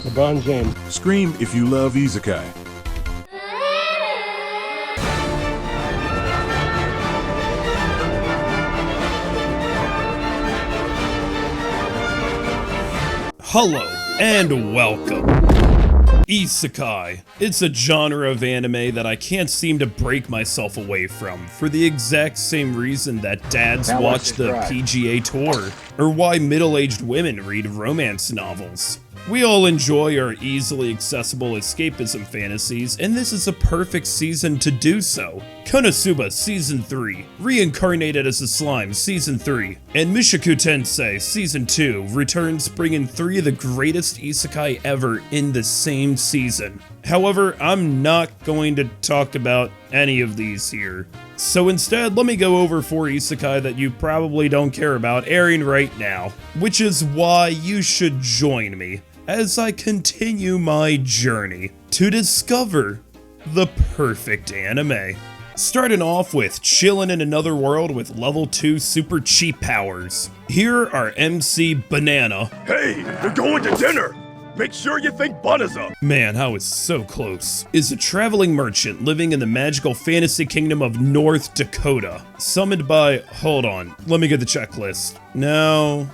LeBron James. Scream if you love Isekai. Hello and welcome. Isekai. It's a genre of anime that I can't seem to break myself away from for the exact same reason that dads watch the PGA Tour, or why middle-aged women read romance novels. We all enjoy our easily accessible escapism fantasies, and this is a perfect season to do so. Konosuba Season 3, Reincarnated as a Slime Season 3, and Mushoku Tensei Season 2 returns, bringing 3 of the greatest isekai ever in the same season. However, I'm not going to talk about any of these here. So instead, let me go over 4 isekai that you probably don't care about airing right now, which is why you should join me as I continue my journey to discover the perfect anime. Starting off with Chillin in Another World with level 2 super cheap powers. Here are MC Banana. Hey, you're going to dinner! Make sure you think Butters up! Man, I was so close. Is a traveling merchant living in the magical fantasy kingdom of North Dakota. Summoned by, hold on, let me get the checklist. No.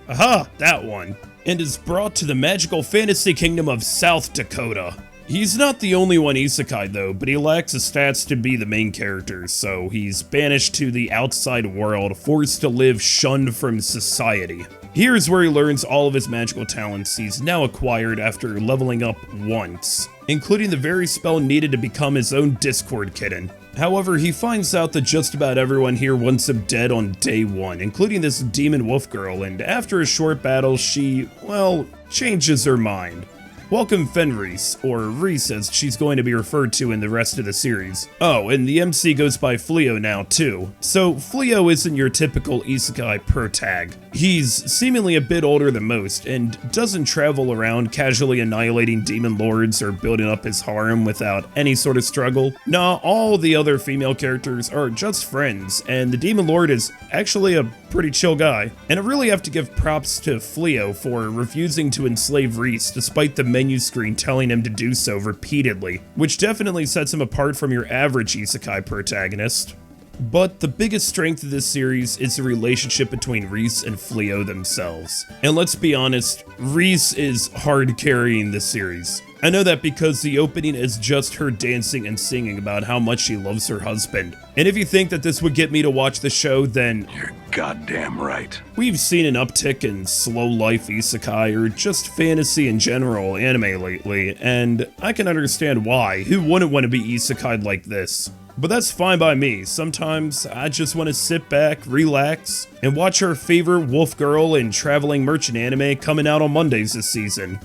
Aha, that one. And is brought to the magical fantasy kingdom of South Dakota. He's not the only one isekai though, but he lacks the stats to be the main character, so he's banished to the outside world, forced to live shunned from society. Here's where he learns all of his magical talents he's now acquired after leveling up once, including the very spell needed to become his own Discord kitten. However, he finds out that just about everyone here wants him dead on day 1, including this demon wolf girl, and after a short battle she, well, changes her mind. Welcome Fenris, or Reese as she's going to be referred to in the rest of the series. Oh, and the MC goes by Fleo now too. So Fleo isn't your typical isekai protag. He's seemingly a bit older than most, and doesn't travel around casually annihilating demon lords or building up his harem without any sort of struggle. Nah, all the other female characters are just friends, and the demon lord is actually a pretty chill guy. And I really have to give props to Fleo for refusing to enslave Reese despite the menu screen telling him to do so repeatedly, which definitely sets him apart from your average isekai protagonist. But the biggest strength of this series is the relationship between Reese and Fleo themselves. And let's be honest, Reese is hard carrying this series. I know that because the opening is just her dancing and singing about how much she loves her husband. And if you think that this would get me to watch the show, then you're goddamn right. We've seen an uptick in slow life isekai or just fantasy in general anime lately, and I can understand why. Who wouldn't want to be isekai like this? But that's fine by me. Sometimes I just want to sit back, relax, and watch our favorite wolf girl and traveling merchant anime coming out on Mondays this season.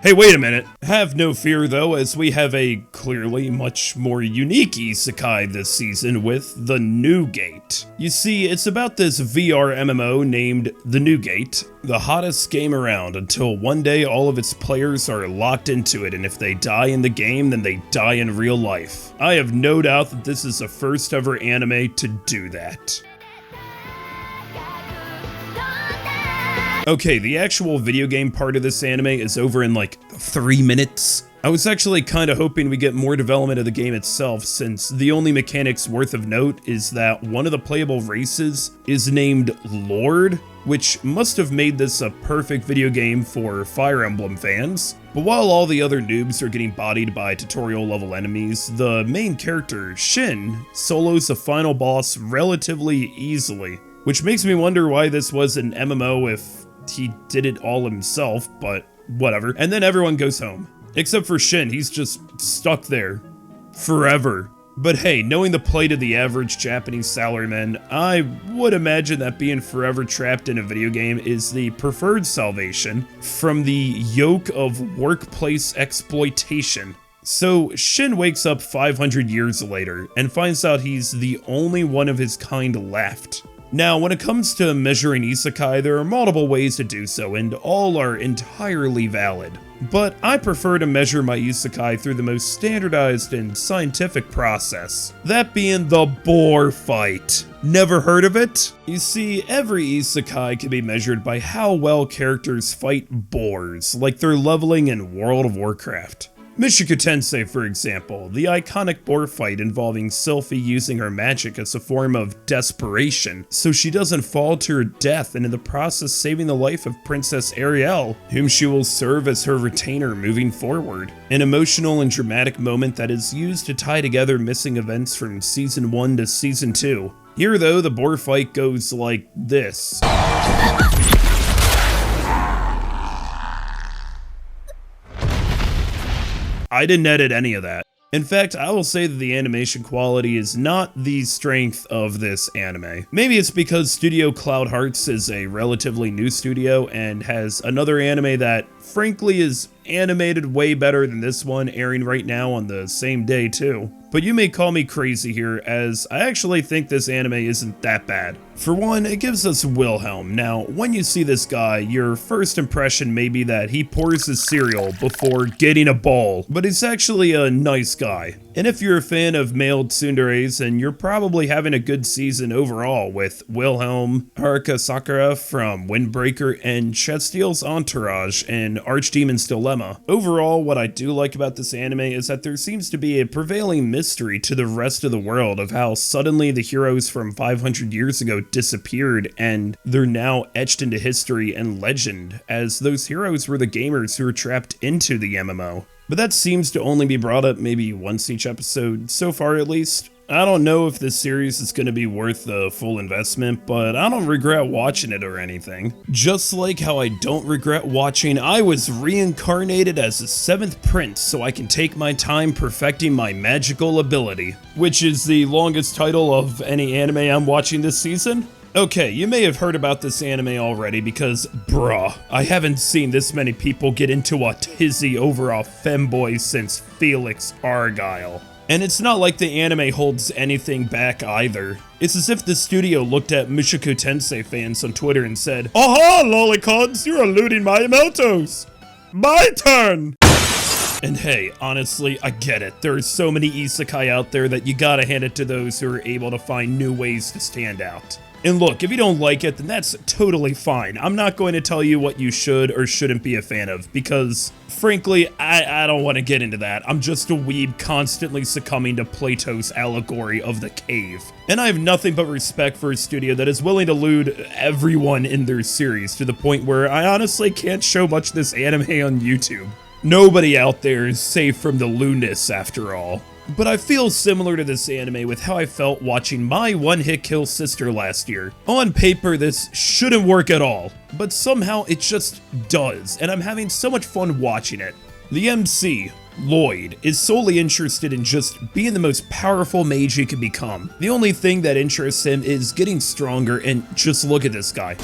Hey, wait a minute. Have no fear though, as we have a clearly much more unique isekai this season with The New Gate. You see, it's about this VR MMO named The New Gate, the hottest game around, until one day all of its players are locked into it, and if they die in the game, then they die in real life. I have no doubt that this is the first ever anime to do that. Okay, the actual video game part of this anime is over in like 3 minutes. I was actually kinda hoping we get more development of the game itself, since the only mechanics worth of note is that one of the playable races is named Lord, which must have made this a perfect video game for Fire Emblem fans. But while all the other noobs are getting bodied by tutorial level enemies, the main character, Shin, solos the final boss relatively easily, which makes me wonder why this was an MMO if he did it all himself, but whatever. And then everyone goes home. Except for Shin, he's just stuck there. Forever. But hey, knowing the plight of the average Japanese salaryman, I would imagine that being forever trapped in a video game is the preferred salvation from the yoke of workplace exploitation. So Shin wakes up 500 years later and finds out he's the only one of his kind left. Now, when it comes to measuring isekai, there are multiple ways to do so, and all are entirely valid. But I prefer to measure my isekai through the most standardized and scientific process. That being the boar fight. Never heard of it? You see, every isekai can be measured by how well characters fight boars, like they're leveling in World of Warcraft. Mushoku Tensei, for example, the iconic boar fight involving Sylphie using her magic as a form of desperation, so she doesn't fall to her death, and in the process saving the life of Princess Ariel, whom she will serve as her retainer moving forward. An emotional and dramatic moment that is used to tie together missing events from Season 1 to Season 2. Here though, the boar fight goes like this. I didn't edit any of that. In fact, I will say that the animation quality is not the strength of this anime. Maybe it's because Studio Cloud Hearts is a relatively new studio and has another anime that, frankly, is animated way better than this one, airing right now on the same day too. But you may call me crazy here, as I actually think this anime isn't that bad. For one, it gives us Wilhelm. Now, when you see this guy, your first impression may be that he pours his cereal before getting a bowl, but he's actually a nice guy. And if you're a fan of male tsunderes, then you're probably having a good season overall with Wilhelm, Haruka Sakura from Windbreaker, and Chet Steele's entourage in Archdemon's Dilemma. Overall, what I do like about this anime is that there seems to be a prevailing mystery to the rest of the world of how suddenly the heroes from 500 years ago disappeared, and they're now etched into history and legend, as those heroes were the gamers who were trapped into the MMO. But that seems to only be brought up maybe once each episode, so far at least. I don't know if this series is going to be worth the full investment, but I don't regret watching it or anything. Just like how I don't regret watching I Was Reincarnated as the 7th Prince so I can take my time perfecting my magical ability, which is the longest title of any anime I'm watching this season. Okay, you may have heard about this anime already because, bruh, I haven't seen this many people get into a tizzy over a femboy since Felix Argyle. And it's not like the anime holds anything back either. It's as if the studio looked at Mushoku Tensei fans on Twitter and said, "Aha, lollicots, you're eluding my emotos! My turn!" And hey, honestly, I get it. There are so many isekai out there that you gotta hand it to those who are able to find new ways to stand out. And look, if you don't like it, then that's totally fine. I'm not going to tell you what you should or shouldn't be a fan of, because, frankly, I don't want to get into that. I'm just a weeb constantly succumbing to Plato's allegory of the cave. And I have nothing but respect for a studio that is willing to lewd everyone in their series, to the point where I honestly can't show much of this anime on YouTube. Nobody out there is safe from the lewdness, after all. But I feel similar to this anime with how I felt watching My One-Hit Kill Sister last year. On paper, this shouldn't work at all, but somehow it just does, and I'm having so much fun watching it. The MC, Lloyd, is solely interested in just being the most powerful mage he can become. The only thing that interests him is getting stronger, and just look at this guy.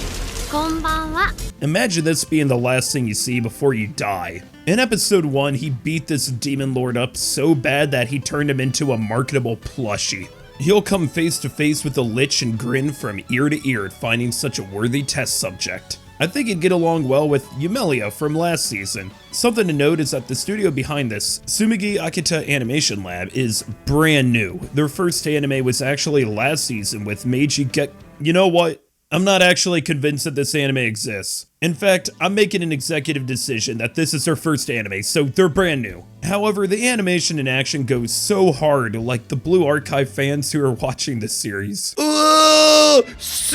Imagine this being the last thing you see before you die. In episode 1, he beat this demon lord up so bad that he turned him into a marketable plushie. He'll come face to face with the Lich and grin from ear to ear at finding such a worthy test subject. I think he'd get along well with Yumelia from last season. Something to note is that the studio behind this, Tsumugi Akita Animation Lab, is brand new. Their first anime was actually last season with Meiji Get... You know what? I'm not actually convinced that this anime exists. In fact, I'm making an executive decision that this is their first anime, so they're brand new. However, the animation and action goes so hard, like the Blue Archive fans who are watching this series.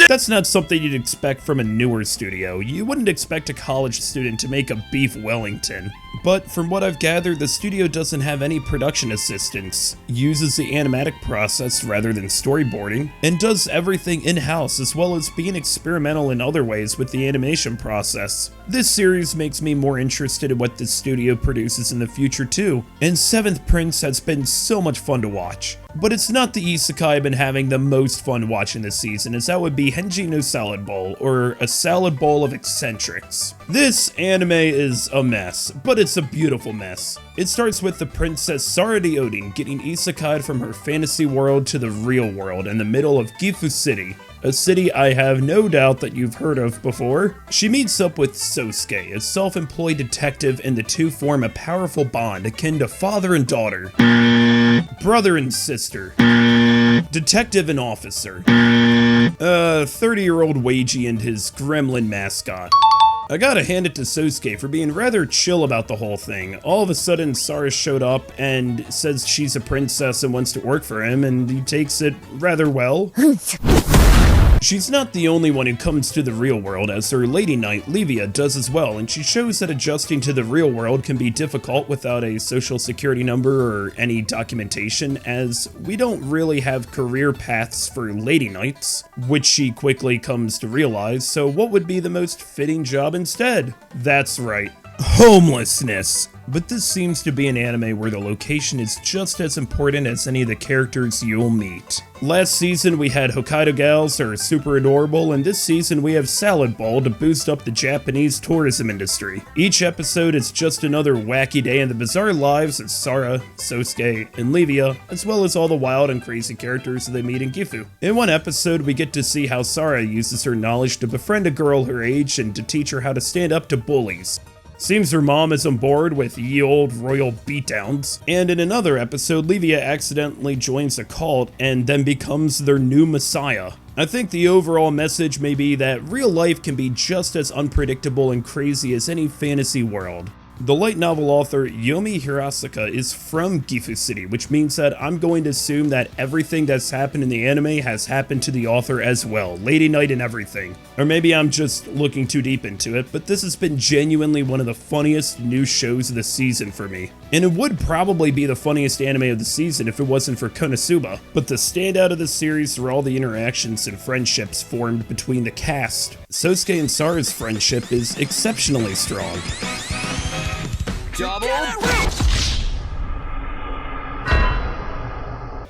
That's not something you'd expect from a newer studio. You wouldn't expect a college student to make a beef Wellington. But from what I've gathered, the studio doesn't have any production assistants, uses the animatic process rather than storyboarding, and does everything in-house as well as being experimental in other ways with the animation process. This series makes me more interested in what this studio produces in the future too, and 7th Prince has been so much fun to watch. But it's not the isekai I've been having the most fun watching this season, as that would be Henji no Salad Bowl, or a salad bowl of eccentrics. This anime is a mess, but it's a beautiful mess. It starts with the princess Saradi Odin getting isekai'd from her fantasy world to the real world in the middle of Gifu City. a city I have no doubt that you've heard of before. She meets up with Sosuke, a self-employed detective, and the two form a powerful bond akin to father and daughter, brother and sister, detective and officer, 30-year-old Weiji and his gremlin mascot. I gotta hand it to Sosuke for being rather chill about the whole thing. All of a sudden, Sarah showed up and says she's a princess and wants to work for him, and he takes it rather well. She's not the only one who comes to the real world, as her lady knight, Livia, does as well, and she shows that adjusting to the real world can be difficult without a social security number or any documentation, as we don't really have career paths for lady knights, which she quickly comes to realize, so what would be the most fitting job instead? That's right, homelessness. But this seems to be an anime where the location is just as important as any of the characters you'll meet. Last season we had Hokkaido gals who are super adorable, and this season we have Salad Ball to boost up the Japanese tourism industry. Each episode is just another wacky day in the bizarre lives of Sarah, Sosuke, and Livia, as well as all the wild and crazy characters they meet in Gifu. In one episode we get to see how Sarah uses her knowledge to befriend a girl her age and to teach her how to stand up to bullies. Seems her mom is on board with ye old royal beatdowns. And in another episode, Livia accidentally joins a cult and then becomes their new messiah. I think the overall message may be that real life can be just as unpredictable and crazy as any fantasy world. The light novel author Yomi Hirasaka is from Gifu City, which means that I'm going to assume that everything that's happened in the anime has happened to the author as well, Lady Knight and everything. Or maybe I'm just looking too deep into it, but this has been genuinely one of the funniest new shows of the season for me. And it would probably be the funniest anime of the season if it wasn't for Konosuba, but the standout of the series are all the interactions and friendships formed between the cast. Sosuke and Sarah's friendship is exceptionally strong. Double.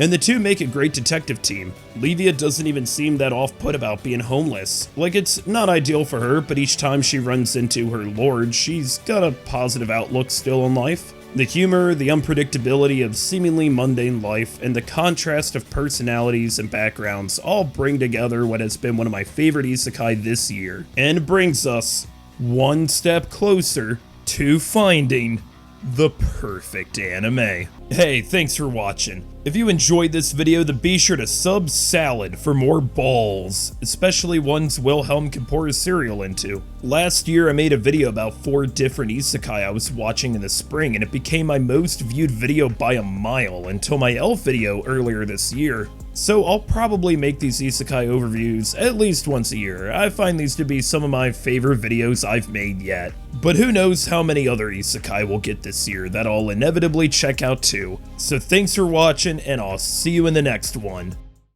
And the two make a great detective team. Livia doesn't even seem that off-put about being homeless. Like, it's not ideal for her, but each time she runs into her lord, she's got a positive outlook still on life. The humor, the unpredictability of seemingly mundane life, and the contrast of personalities and backgrounds all bring together what has been one of my favorite isekai this year. And brings us one step closer to finding the perfect anime. Hey, thanks for watching. If you enjoyed this video, then be sure to sub Salad for more balls, especially ones Wilhelm can pour his cereal into. Last year I made a video about 4 different isekai I was watching in the spring, and it became my most viewed video by a mile until my elf video earlier this year. So I'll probably make these isekai overviews at least once a year. I find these to be some of my favorite videos I've made yet. But who knows how many other isekai we'll get this year that I'll inevitably check out too. So thanks for watching, and I'll see you in the next one.